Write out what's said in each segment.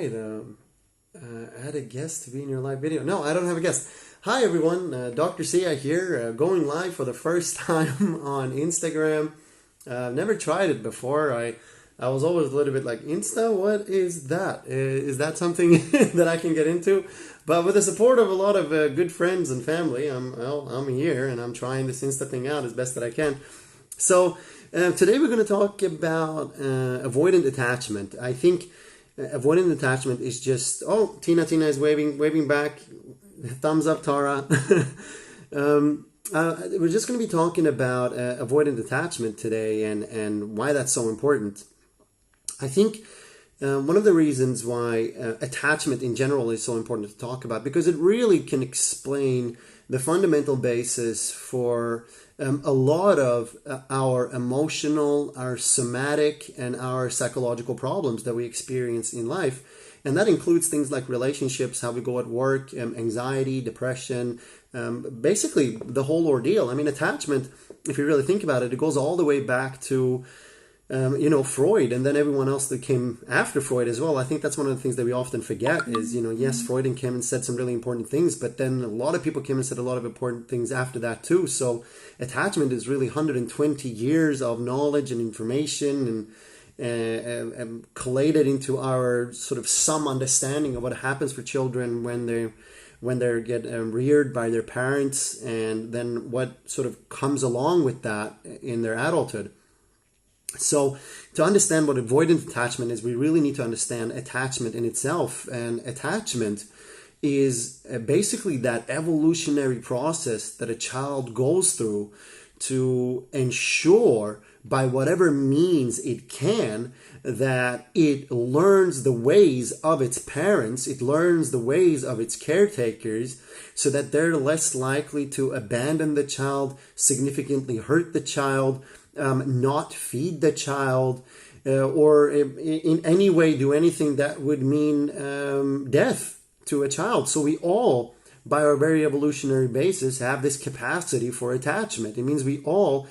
right. Add a guest to be in your live video. No, I don't have a guest. Hi, everyone. Dr. Sia here, going live for the first time on Instagram. I've never tried it before. I was always a little bit like, Insta? What is that? Is that something that I can get into? But with the support of a lot of good friends and family, I'm here and I'm trying this Insta thing out as best that I can. So today we're going to talk about avoidant attachment. I think avoidant attachment is just, oh, Tina is waving back. Thumbs up, Tara. We're just going to be talking about avoidant attachment today and why that's so important. I think one of the reasons why attachment in general is so important to talk about, because it really can explain the fundamental basis for a lot of our emotional, our somatic, and our psychological problems that we experience in life. And that includes things like relationships, how we go at work, anxiety, depression, basically the whole ordeal. I mean, attachment, if you really think about it goes all the way back to Freud, and then everyone else that came after Freud as well. I think that's one of the things that we often forget is, yes, Freud came and said some really important things, but then a lot of people came and said a lot of important things after that too. So attachment is really 120 years of knowledge and information and collated into our sort of some understanding of what happens for children when they get reared by their parents, and then what sort of comes along with that in their adulthood. So to understand what avoidant attachment is, we really need to understand attachment in itself. And attachment is basically that evolutionary process that a child goes through to ensure, by whatever means it can, that it learns the ways of its parents, it learns the ways of its caretakers, so that they're less likely to abandon the child, significantly hurt the child, not feed the child, or in any way do anything that would mean death to a child. So we all, by our very evolutionary basis, have this capacity for attachment. It means we all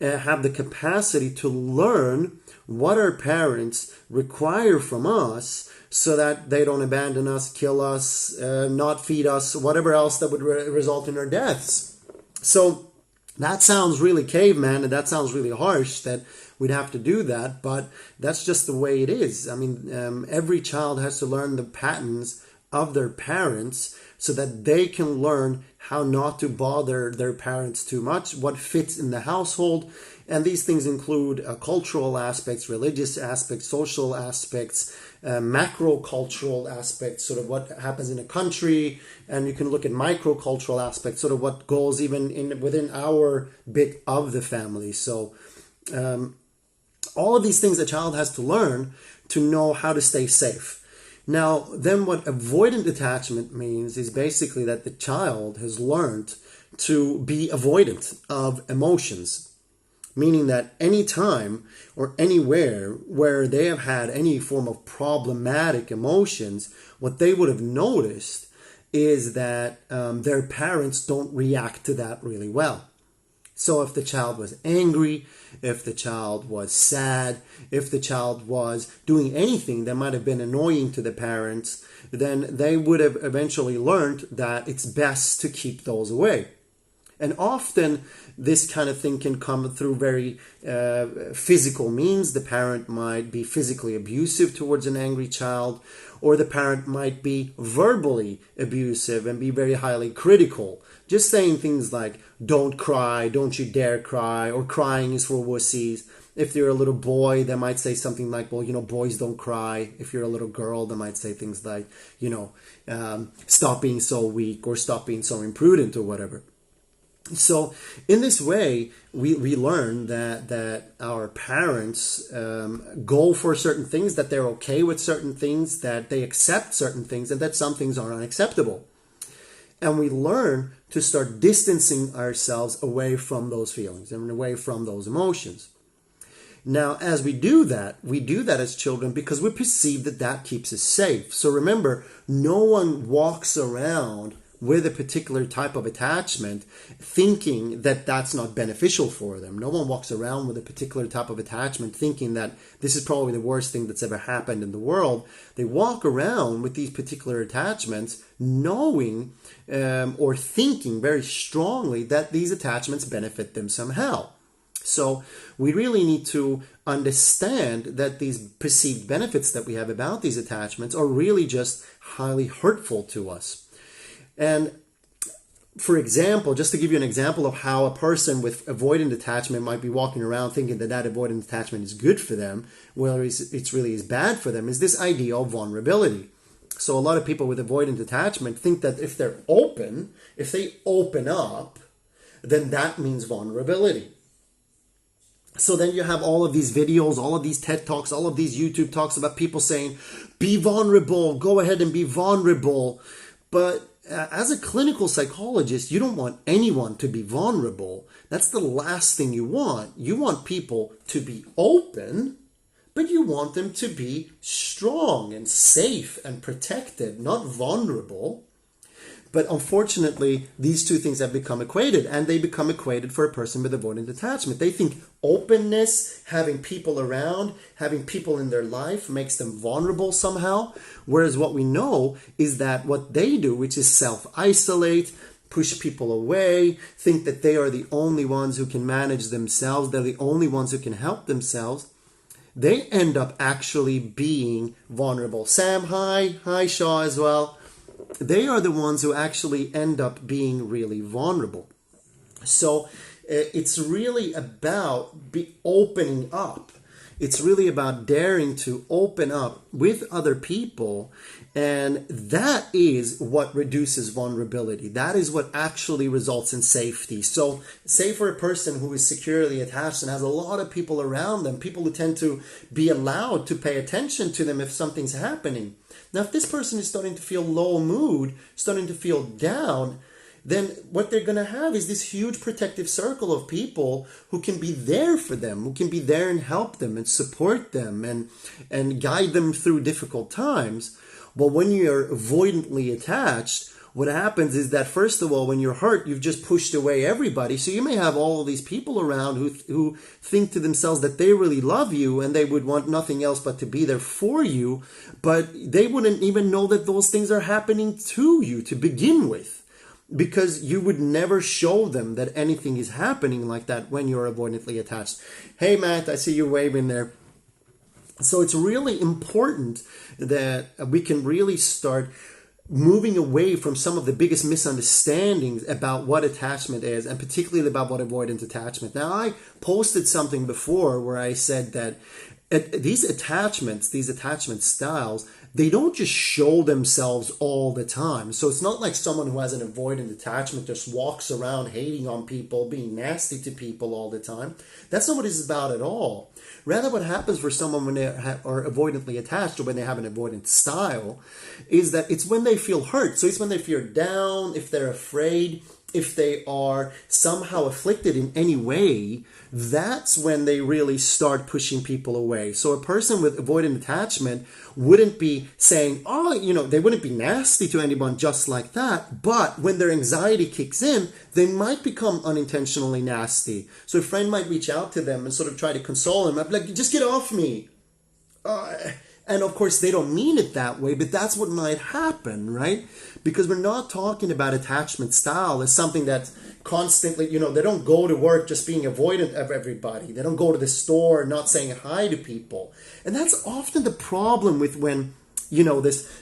have the capacity to learn what our parents require from us so that they don't abandon us, kill us, not feed us, whatever else that would result in our deaths. So that sounds really caveman, and that sounds really harsh that we'd have to do that, but that's just the way it is. I mean, every child has to learn the patterns of their parents so that they can learn how not to bother their parents too much, what fits in the household. And these things include cultural aspects, religious aspects, social aspects, macro-cultural aspects, sort of what happens in a country. And you can look at micro-cultural aspects, sort of what goes even within our bit of the family. So all of these things a child has to learn to know how to stay safe. Now, then what avoidant attachment means is basically that the child has learned to be avoidant of emotions. Meaning that any time or anywhere where they have had any form of problematic emotions, what they would have noticed is that their parents don't react to that really well. So if the child was angry, if the child was sad, if the child was doing anything that might have been annoying to the parents, then they would have eventually learned that it's best to keep those away. And often this kind of thing can come through very physical means. The parent might be physically abusive towards an angry child, or the parent might be verbally abusive and be very highly critical. Just saying things like, don't cry, don't you dare cry, or crying is for wussies. If you're a little boy, they might say something like, well, boys don't cry. If you're a little girl, they might say things like, stop being so weak, or stop being so imprudent, or whatever. So in this way, we learn that our parents go for certain things, that they're okay with certain things, that they accept certain things, and that some things are unacceptable. And we learn to start distancing ourselves away from those feelings and away from those emotions. Now, as we do that as children because we perceive that keeps us safe. So remember, no one walks around with a particular type of attachment thinking that that's not beneficial for them. No one walks around with a particular type of attachment thinking that this is probably the worst thing that's ever happened in the world. They walk around with these particular attachments knowing or thinking very strongly that these attachments benefit them somehow. So we really need to understand that these perceived benefits that we have about these attachments are really just highly hurtful to us. And for example, just to give you an example of how a person with avoidant attachment might be walking around thinking that that avoidant attachment is good for them, whether it's really is bad for them, is this idea of vulnerability. So a lot of people with avoidant attachment think that if they open up, then that means vulnerability. So then you have all of these videos, all of these TED Talks, all of these YouTube talks about people saying, be vulnerable, go ahead and be vulnerable. But as a clinical psychologist, you don't want anyone to be vulnerable. That's the last thing you want. You want people to be open, but you want them to be strong and safe and protected, not vulnerable. But unfortunately, these two things have become equated, and they become equated for a person with avoidant attachment. They think openness, having people around, having people in their life makes them vulnerable somehow. Whereas what we know is that what they do, which is self-isolate, push people away, think that they are the only ones who can manage themselves, they're the only ones who can help themselves, they end up actually being vulnerable. Sam, hi. Hi, Shaw as well. They are the ones who actually end up being really vulnerable. So it's really about opening up. It's really about daring to open up with other people. And that is what reduces vulnerability. That is what actually results in safety. So say for a person who is securely attached and has a lot of people around them, people who tend to be allowed to pay attention to them if something's happening. Now, if this person is starting to feel low mood, starting to feel down, then what they're going to have is this huge protective circle of people who can be there for them, who can be there and help them and support them and guide them through difficult times. But when you're avoidantly attached, what happens is that, first of all, when you're hurt, you've just pushed away everybody. So you may have all of these people around who think to themselves that they really love you and they would want nothing else but to be there for you, but they wouldn't even know that those things are happening to you to begin with, because you would never show them that anything is happening like that when you're avoidantly attached. Hey, Matt, I see you waving there. So it's really important that we can really start moving away from some of the biggest misunderstandings about what attachment is, and particularly about what avoidant attachment. Now, I posted something before where I said that these attachment styles, they don't just show themselves all the time. So it's not like someone who has an avoidant attachment just walks around hating on people, being nasty to people all the time. That's not what it's about at all. Rather, what happens for someone when they are avoidantly attached, or when they have an avoidant style, is that it's when they feel hurt. So it's when they feel down, if they're afraid, if they are somehow afflicted in any way, that's when they really start pushing people away. So a person with avoidant attachment wouldn't be saying, they wouldn't be nasty to anyone just like that. But when their anxiety kicks in, they might become unintentionally nasty. So a friend might reach out to them and sort of try to console them. I'd be like, just get off me. And of course, they don't mean it that way, but that's what might happen, right? Because we're not talking about attachment style as something that's constantly, they don't go to work just being avoidant of everybody. They don't go to the store not saying hi to people. And that's often the problem with when,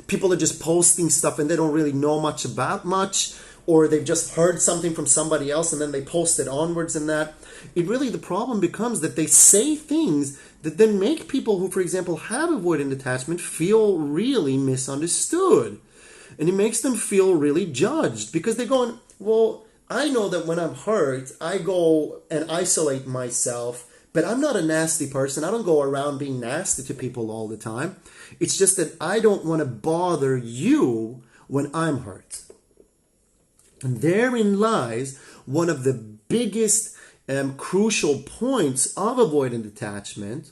people are just posting stuff and they don't really know much about much, or they've just heard something from somebody else and then they post it onwards and that. The problem becomes that they say things that then make people who, for example, have avoidant attachment feel really misunderstood. And it makes them feel really judged, because they're going, well, I know that when I'm hurt, I go and isolate myself, but I'm not a nasty person. I don't go around being nasty to people all the time. It's just that I don't want to bother you when I'm hurt. And therein lies one of the biggest crucial points of avoidant attachment,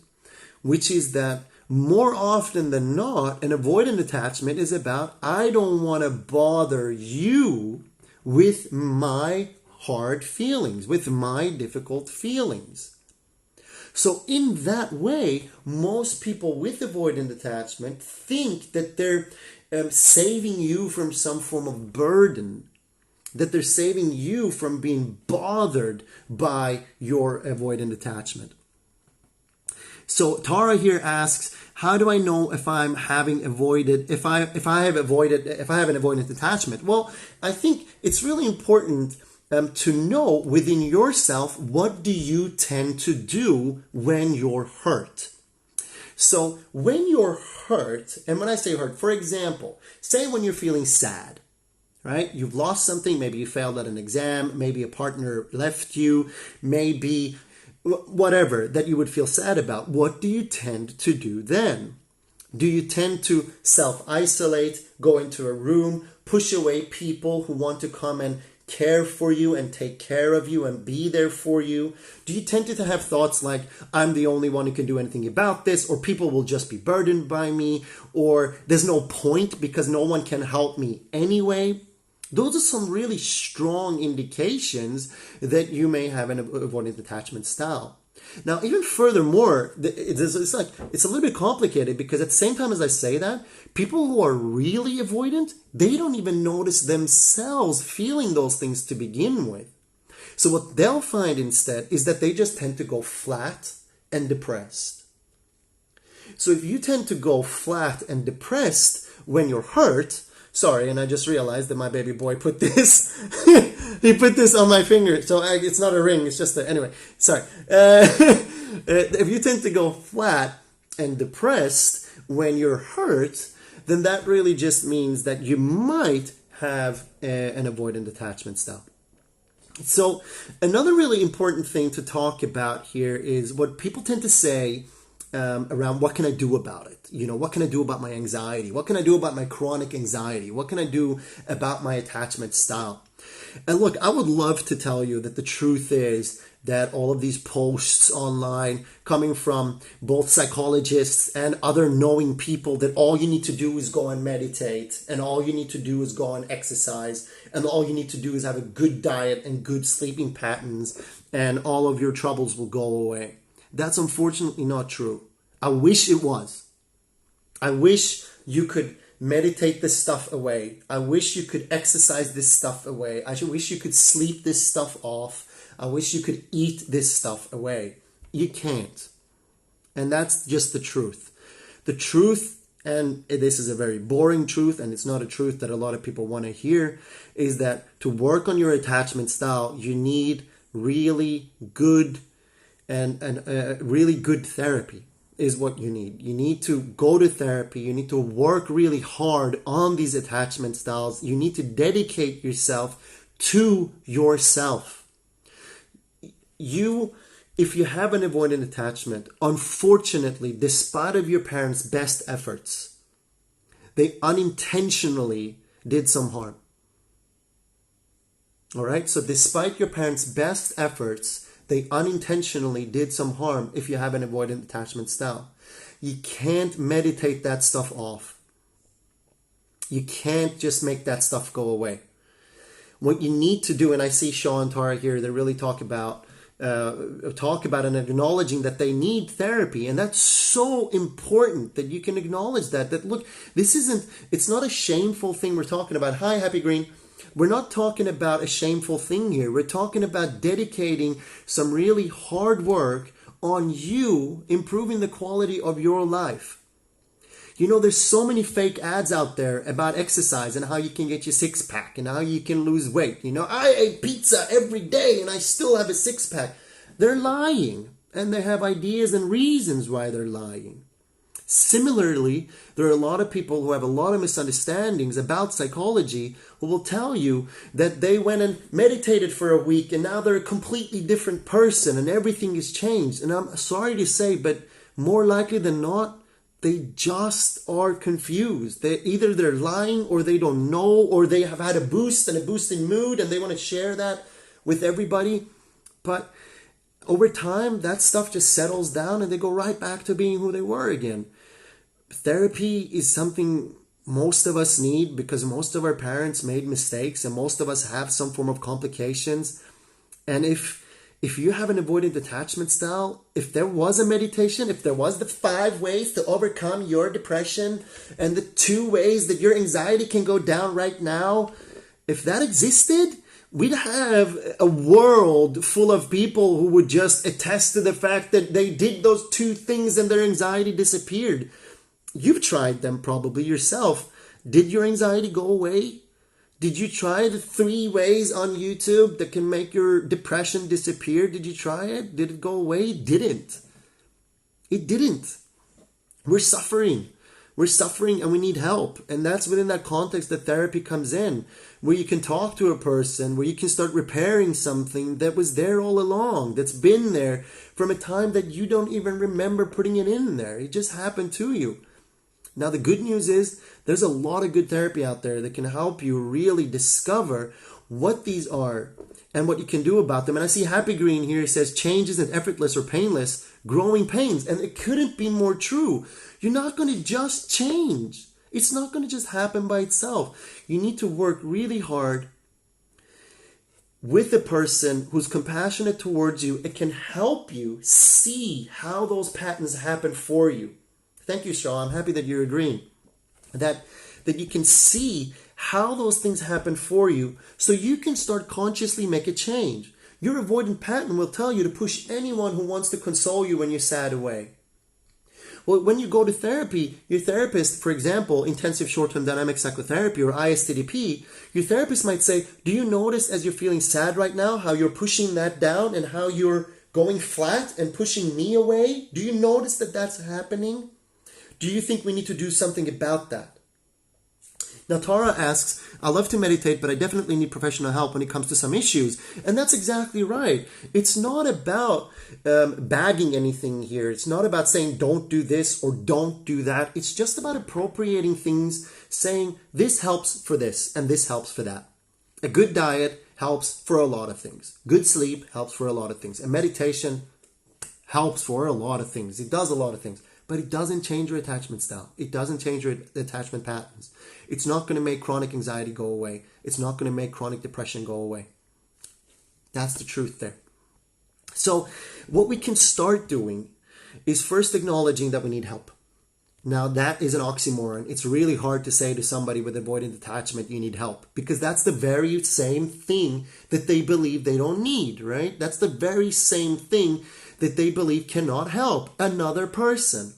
which is that more often than not, an avoidant attachment is about, I don't want to bother you with my hard feelings, with my difficult feelings. So in that way, most people with avoidant attachment think that they're saving you from some form of burden, that they're saving you from being bothered by your avoidant attachment. So Tara here asks, how do I know if I'm having avoided, if I have an avoidant attachment? Well, I think it's really important to know within yourself, what do you tend to do when you're hurt? So when you're hurt, and when I say hurt, for example, say when you're feeling sad, right? You've lost something, maybe you failed at an exam, maybe a partner left you, maybe whatever that you would feel sad about. What do you tend to do then? Do you tend to self-isolate, go into a room, push away people who want to come and care for you and take care of you and be there for you? Do you tend to have thoughts like, I'm the only one who can do anything about this, or people will just be burdened by me, or there's no point because no one can help me anyway? Those are some really strong indications that you may have an avoidant attachment style. Now, even furthermore, it's a little bit complicated, because at the same time as I say that, people who are really avoidant, they don't even notice themselves feeling those things to begin with. So what they'll find instead is that they just tend to go flat and depressed. So if you tend to go flat and depressed when you're hurt, sorry, and I just realized that my baby boy put this, he put this on my finger. So it's not a ring, it's just anyway, sorry. If you tend to go flat and depressed when you're hurt, then that really just means that you might have an avoidant attachment style. So another really important thing to talk about here is what people tend to say around what can I do about it? You know, what can I do about my anxiety? What can I do about my chronic anxiety? What can I do about my attachment style? And look, I would love to tell you that the truth is that all of these posts online coming from both psychologists and other knowing people, that all you need to do is go and meditate, and all you need to do is go and exercise, and all you need to do is have a good diet and good sleeping patterns, and all of your troubles will go away. That's unfortunately not true. I wish it was. I wish you could meditate this stuff away. I wish you could exercise this stuff away. I wish you could sleep this stuff off. I wish you could eat this stuff away. You can't. And that's just the truth. The truth, and this is a very boring truth, and it's not a truth that a lot of people want to hear, is that to work on your attachment style, you need really good really good therapy is what you need. You need to go to therapy. You need to work really hard on these attachment styles. You need to dedicate yourself to yourself. If you have an avoidant attachment, unfortunately, despite of your parents' best efforts, they unintentionally did some harm. All right? So despite your parents' best efforts, they unintentionally did some harm if you have an avoidant attachment style. You can't meditate that stuff off. You can't just make that stuff go away. What you need to do, and I see Shaw and Tara here, they really talk about and acknowledging that they need therapy. And that's so important that you can acknowledge that look, it's not a shameful thing we're talking about. Hi, Happy Green. We're not talking about a shameful thing here. We're talking about dedicating some really hard work on you, improving the quality of your life. You know, there's so many fake ads out there about exercise and how you can get your six-pack and how you can lose weight. You know, I ate pizza every day and I still have a six-pack. They're lying, and they have ideas and reasons why they're lying. Similarly, there are a lot of people who have a lot of misunderstandings about psychology who will tell you that they went and meditated for a week and now they're a completely different person and everything has changed. And I'm sorry to say, but more likely than not, they just are confused. Either they're lying, or they don't know, or they have had a boost in mood and they want to share that with everybody. But over time, that stuff just settles down and they go right back to being who they were again. Therapy is something most of us need because most of our parents made mistakes and most of us have some form of complications. And if you have an avoidant attachment style, if there was a meditation, if there was the 5 ways to overcome your depression and the 2 ways that your anxiety can go down right now, if that existed, we'd have a world full of people who would just attest to the fact that they did those 2 things and their anxiety disappeared. You've tried them probably yourself. Did your anxiety go away? Did you try the 3 ways on YouTube that can make your depression disappear? Did you try it? Did it go away? It didn't. It didn't. We're suffering. We're suffering and we need help. And that's within that context that therapy comes in, where you can talk to a person, where you can start repairing something that was there all along, that's been there from a time that you don't even remember putting it in there. It just happened to you. Now, the good news is there's a lot of good therapy out there that can help you really discover what these are and what you can do about them. And I see Happy Green here says change isn't effortless or painless, growing pains. And it couldn't be more true. You're not going to just change. It's not going to just happen by itself. You need to work really hard with a person who's compassionate towards you. It can help you see how those patterns happen for you. Thank you, Shaw. I'm happy that you're agreeing. That you can see how those things happen for you so you can start consciously make a change. Your avoidant pattern will tell you to push anyone who wants to console you when you're sad away. Well, when you go to therapy, your therapist, for example, intensive short-term dynamic psychotherapy or ISTDP, your therapist might say, do you notice as you're feeling sad right now how you're pushing that down and how you're going flat and pushing me away? Do you notice that that's happening? Do you think we need to do something about that? Now, Tara asks, I love to meditate, but I definitely need professional help when it comes to some issues. And that's exactly right. It's not about bagging anything here. It's not about saying don't do this or don't do that. It's just about appropriating things, saying this helps for this and this helps for that. A good diet helps for a lot of things. Good sleep helps for a lot of things. And meditation helps for a lot of things. It does a lot of things. But it doesn't change your attachment style. It doesn't change your attachment patterns. It's not going to make chronic anxiety go away. It's not going to make chronic depression go away. That's the truth there. So what we can start doing is first acknowledging that we need help. Now that is an oxymoron. It's really hard to say to somebody with avoidant attachment, you need help, because that's the very same thing that they believe they don't need, right? That's the very same thing that they believe cannot help another person.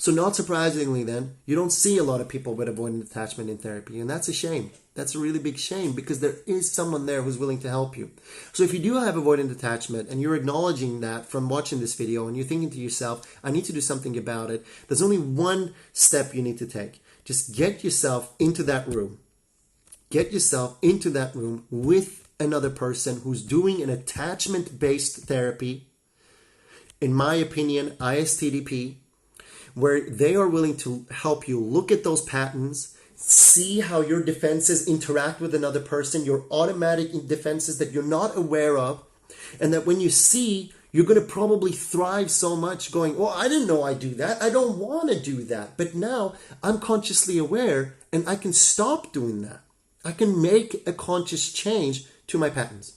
So not surprisingly then, you don't see a lot of people with avoidant attachment in therapy. And that's a shame. That's a really big shame because there is someone there who's willing to help you. So if you do have avoidant attachment and you're acknowledging that from watching this video and you're thinking to yourself, I need to do something about it, there's only one step you need to take. Just get yourself into that room. Get yourself into that room with another person who's doing an attachment-based therapy. In my opinion, ISTDP, where they are willing to help you look at those patterns, see how your defenses interact with another person, your automatic defenses that you're not aware of, and that when you see, you're going to probably thrive so much going, well, I didn't know I do that. I don't want to do that. But now I'm consciously aware and I can stop doing that. I can make a conscious change to my patterns.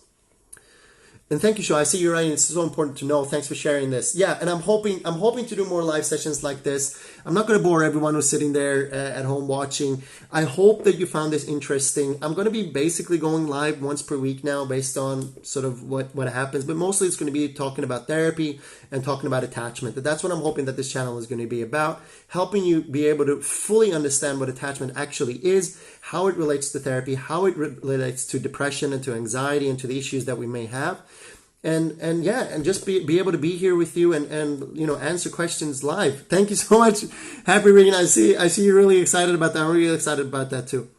And thank you, Shaw. I see you're writing. It's so important to know. Thanks for sharing this. Yeah, and I'm hoping to do more live sessions like this. I'm not going to bore everyone who's sitting there at home watching. I hope that you found this interesting. I'm going to be basically going live once per week now based on sort of what happens. But mostly it's going to be talking about therapy and talking about attachment. That's what I'm hoping that this channel is going to be about. Helping you be able to fully understand what attachment actually is, how it relates to therapy, how it relates to depression and to anxiety and to the issues that we may have. And just be able to be here with you and answer questions live. Thank you so much. Happy reading. I see you're really excited about that. I'm really excited about that too.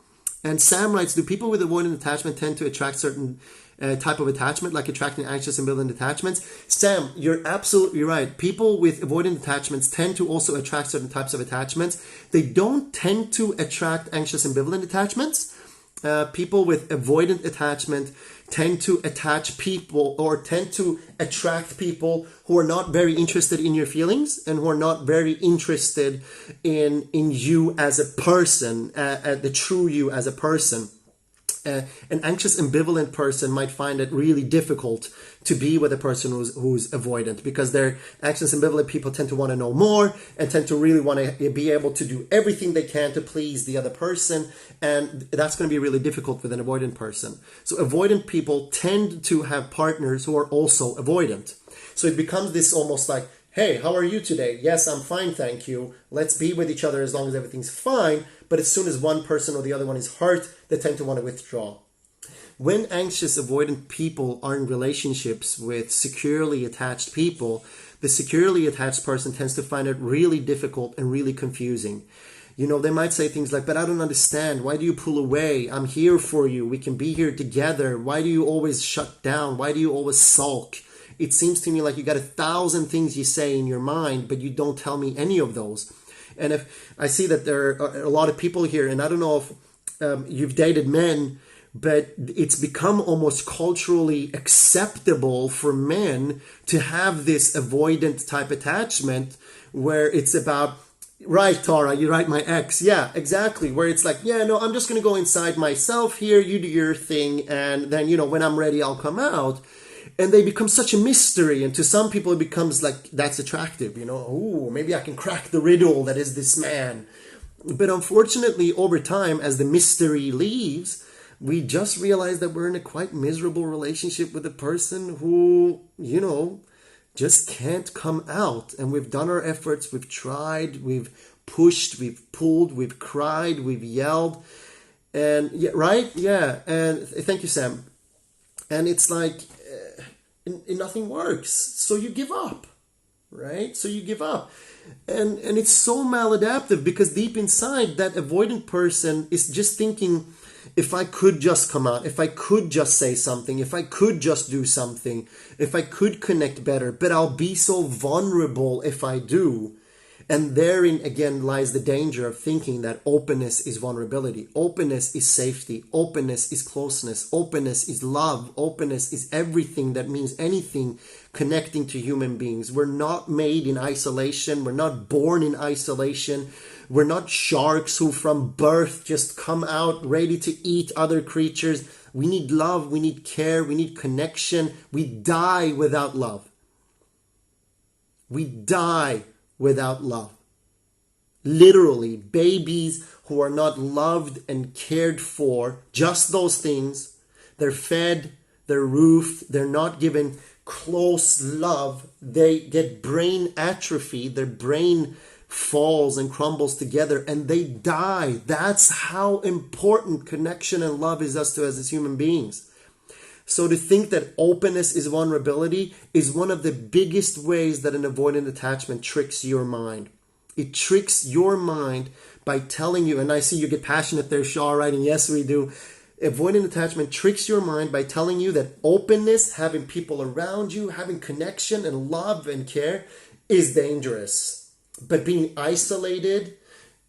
And Sam writes, do people with avoidant attachment tend to attract certain type of attachment, like attracting anxious and ambivalent attachments? Sam, you're absolutely right. People with avoidant attachments tend to also attract certain types of attachments. They don't tend to attract anxious and ambivalent attachments. people with avoidant attachment tend to attach people or tend to attract people who are not very interested in your feelings and who are not very interested in you as a person, the true you as a person. An anxious, ambivalent person might find it really difficult to be with a person who's avoidant, because they're anxious, ambivalent people tend to want to know more and tend to really want to be able to do everything they can to please the other person, and that's going to be really difficult with an avoidant person. So avoidant people tend to have partners who are also avoidant. So it becomes this almost like, hey, how are you today? Yes, I'm fine, thank you. Let's be with each other as long as everything's fine. But as soon as one person or the other one is hurt, they tend to want to withdraw. When anxious, avoidant people are in relationships with securely attached people, the securely attached person tends to find it really difficult and really confusing. You know, they might say things like, but I don't understand. Why do you pull away? I'm here for you. We can be here together. Why do you always shut down? Why do you always sulk? It seems to me like you got 1,000 things you say in your mind, but you don't tell me any of those. And if I see that there are a lot of people here, and I don't know if you've dated men, but it's become almost culturally acceptable for men to have this avoidant type attachment where it's about, right, Tara, you're right, my ex. Yeah, exactly. Where it's like, yeah, no, I'm just going to go inside myself here. You do your thing. And then, you know, when I'm ready, I'll come out. And they become such a mystery. And to some people, it becomes like, that's attractive. You know, oh, maybe I can crack the riddle that is this man. But unfortunately, over time, as the mystery leaves, we just realize that we're in a quite miserable relationship with a person who, you know, just can't come out. And we've done our efforts. We've tried. We've pushed. We've pulled. We've cried. We've yelled. And yeah, right? Yeah. And thank you, Sam. And it's like, nothing works. So you give up, right? So you give up. And it's so maladaptive, because deep inside, that avoidant person is just thinking, if I could just come out, if I could just say something, if I could just do something, if I could connect better, but I'll be so vulnerable if I do. And therein, again, lies the danger of thinking that openness is vulnerability. Openness is safety. Openness is closeness. Openness is love. Openness is everything that means anything connecting to human beings. We're not made in isolation. We're not born in isolation. We're not sharks who from birth just come out ready to eat other creatures. We need love. We need care. We need connection. We die without love. We die without love. Literally, babies who are not loved and cared for, just those things, they're fed, they're roofed, they're not given close love, they get brain atrophy, their brain falls and crumbles together and they die. That's how important connection and love is us as human beings. So to think that openness is vulnerability is one of the biggest ways that an avoidant attachment tricks your mind. It tricks your mind by telling you, and I see you get passionate there, Shaw, right? And yes, we do. Avoidant attachment tricks your mind by telling you that openness, having people around you, having connection and love and care is dangerous. But being isolated,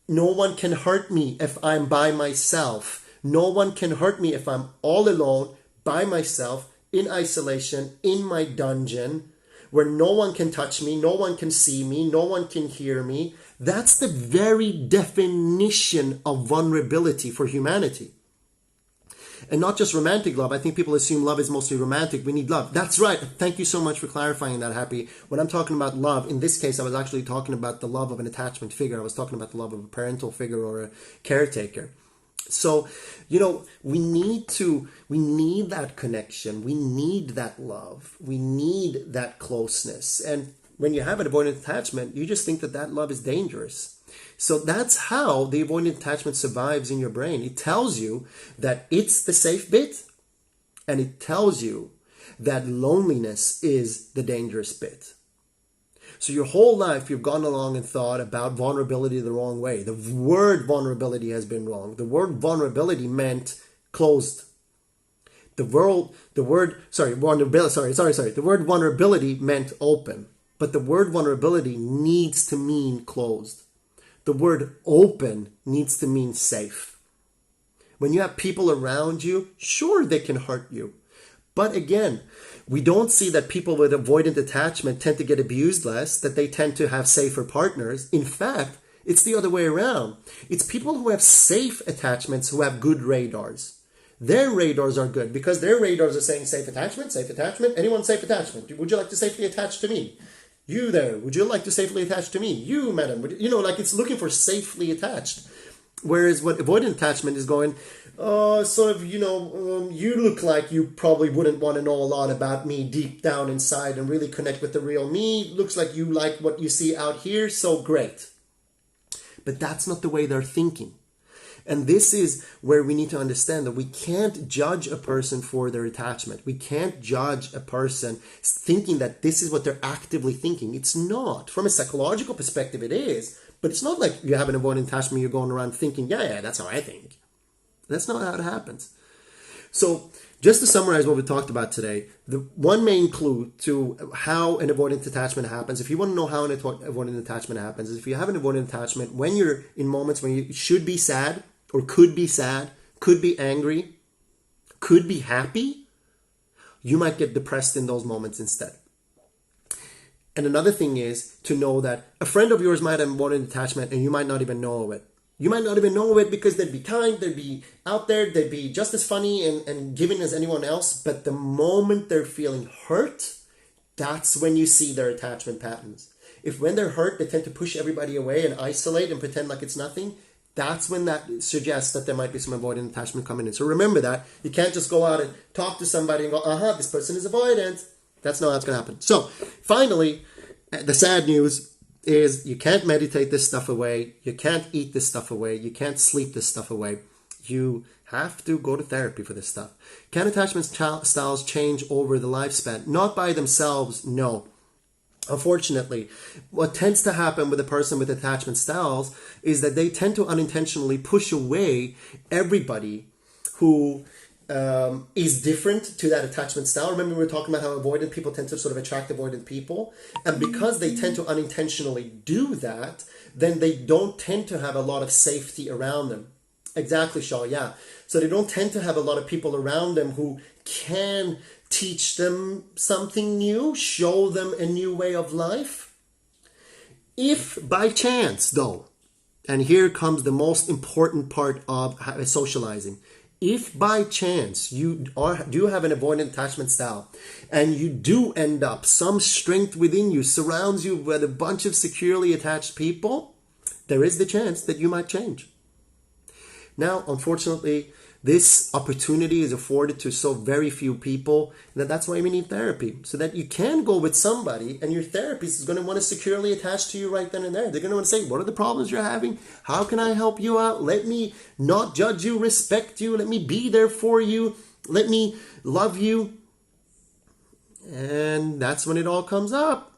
no one can hurt me if I'm by myself. No one can hurt me if I'm all alone, by myself, in isolation, in my dungeon, where no one can touch me, no one can see me, no one can hear me. That's the very definition of vulnerability for humanity. And not just romantic love. I think people assume love is mostly romantic. We need love. That's right. Thank you so much for clarifying that, Happy. When I'm talking about love, in this case, I was actually talking about the love of an attachment figure. I was talking about the love of a parental figure or a caretaker. So, you know, we need that connection. We need that love. We need that closeness. And when you have an avoidant attachment, you just think that love is dangerous. So that's how the avoidant attachment survives in your brain. It tells you that it's the safe bit, and it tells you that loneliness is the dangerous bit. So your whole life, you've gone along and thought about vulnerability the wrong way. The word vulnerability has been wrong. The word vulnerability meant closed. The word vulnerability meant open. But the word vulnerability needs to mean closed. The word open needs to mean safe. When you have people around you, sure, they can hurt you. But again, we don't see that people with avoidant attachment tend to get abused less, that they tend to have safer partners. In fact, it's the other way around. It's people who have safe attachments who have good radars. Their radars are good because their radars are saying safe attachment, anyone safe attachment. Would you like to safely attach to me? You there, would you like to safely attach to me? You, madam, like it's looking for safely attached. Whereas what avoidant attachment is going, you look like you probably wouldn't want to know a lot about me deep down inside and really connect with the real me. Looks like you like what you see out here, so great. But that's not the way they're thinking. And this is where we need to understand that we can't judge a person for their attachment. We can't judge a person thinking that this is what they're actively thinking. It's not. From a psychological perspective, it is. But it's not like you have an avoidant attachment, you're going around thinking, yeah, that's how I think. That's not how it happens. So just to summarize what we talked about today, the one main clue to how an avoidant attachment happens, if you want to know how an avoidant attachment happens, is if you have an avoidant attachment, when you're in moments when you should be sad, or could be angry, could be happy, you might get depressed in those moments instead. And another thing is to know that a friend of yours might have avoidant attachment and you might not even know it. You might not even know it because they'd be kind, they'd be out there, they'd be just as funny and giving as anyone else. But the moment they're feeling hurt, that's when you see their attachment patterns. If when they're hurt, they tend to push everybody away and isolate and pretend like it's nothing, that's when that suggests that there might be some avoidant attachment coming in. So remember that. You can't just go out and talk to somebody and go, this person is avoidant. That's not what's going to happen. So finally, the sad news is you can't meditate this stuff away. You can't eat this stuff away. You can't sleep this stuff away. You have to go to therapy for this stuff. Can attachment styles change over the lifespan? Not by themselves, no. Unfortunately, what tends to happen with a person with attachment styles is that they tend to unintentionally push away everybody who is different to that attachment style. Remember, we were talking about how avoidant people tend to sort of attract avoidant people. And because they tend to unintentionally do that, then they don't tend to have a lot of safety around them. Exactly, Shaw, yeah. So they don't tend to have a lot of people around them who can teach them something new, show them a new way of life. If by chance, though, and here comes the most important part of socializing, if by chance you do have an avoidant attachment style and you do end up, some strength within you surrounds you with a bunch of securely attached people, there is the chance that you might change. Now, unfortunately, this opportunity is afforded to so very few people that that's why we need therapy. So that you can go with somebody and your therapist is going to want to securely attach to you right then and there. They're going to want to say, what are the problems you're having? How can I help you out? Let me not judge you, respect you. Let me be there for you. Let me love you. And that's when it all comes up.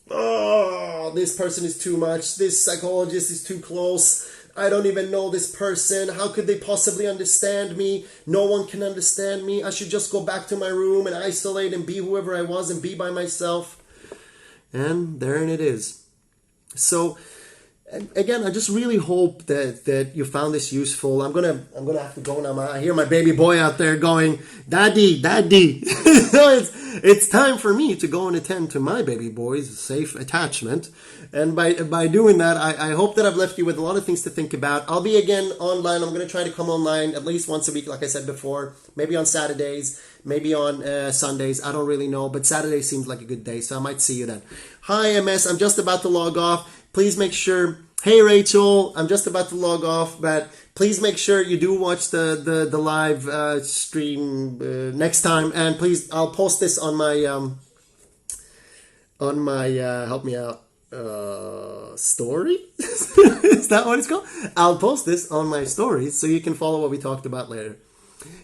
Oh, this person is too much. This psychologist is too close. I don't even know this person. How could they possibly understand me? No one can understand me. I should just go back to my room and isolate and be whoever I was and be by myself. And there it is. So again, I just really hope that you found this useful. I'm gonna have to go now. I hear my baby boy out there going, Daddy. So it's time for me to go and attend to my baby boy's safe attachment. And by doing that, I hope that I've left you with a lot of things to think about. I'll be again online. I'm going to try to come online at least once a week, like I said before. Maybe on Saturdays, maybe on Sundays. I don't really know, but Saturday seems like a good day, so I might see you then. Hi, MS. I'm just about to log off. Please make sure... Hey, Rachel. I'm just about to log off, but please make sure you do watch the live stream next time. And please, I'll post this on my help me out, story. Is that what it's called? I'll post this on my stories so you can follow what we talked about later.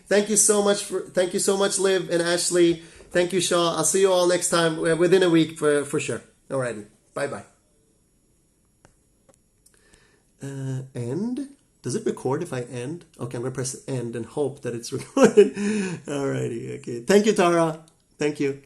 Thank you so much, Liv and Ashley. Thank you, Shaw. I'll see you all next time within a week for sure. Alrighty. Bye. End? Does it record if I end? Okay, I'm going to press end and hope that it's recorded. Alrighty, okay. Thank you, Tara. Thank you.